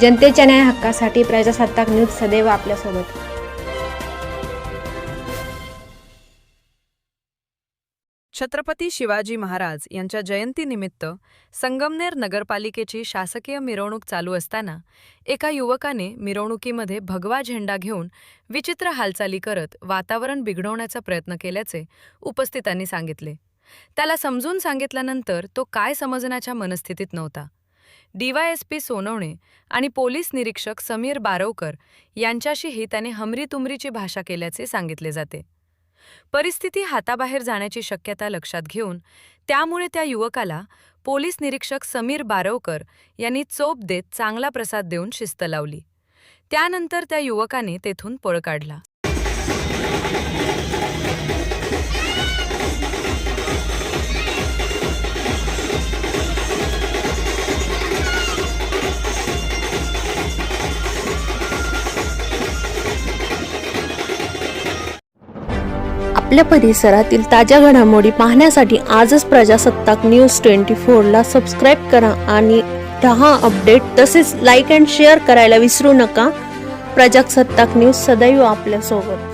जनतेच्या न्याय हक्कासाठी प्रजासत्ताक न्यूज सदैव आपल्यासोबत। छत्रपती शिवाजी महाराज यांच्या जयंतीनिमित्त संगमनेर नगरपालिकेची शासकीय मिरवणूक चालू असताना एका युवकाने मिरवणुकीमध्ये भगवा झेंडा घेऊन विचित्र हालचाली करत वातावरण बिघडवण्याचा प्रयत्न केल्याचे उपस्थितांनी सांगितले। त्याला समजून सांगितल्यानंतर तो काय समजण्याच्या मनस्थितीत नव्हता। डीवायएसपी सोनवणे आणि पोलीस निरीक्षक समीर बारवकर यांच्याशीही त्याने हमरीतुमरीची भाषा केल्याचे सांगितले जाते। परिस्थिती हाताबाहेर जाण्याची शक्यता लक्षात घेऊन त्यामुळे त्या युवकाला पोलीस निरीक्षक समीर बारवकर यांनी चोप देत चांगला प्रसाद देऊन शिस्त लावली। त्यानंतर त्या युवकाने तेथून पळ काढला। आपल्या परिसरातील ताज्या घडामोडी पाहण्यासाठी आजच प्रजासत्ताक न्यूज 24 ला सबस्क्राइब करा आणि रहा अपडेट। तसेच लाईक अँड शेअर करायला विसरू नका। प्रजासत्ताक न्यूज सदैव आपल्या सोबत।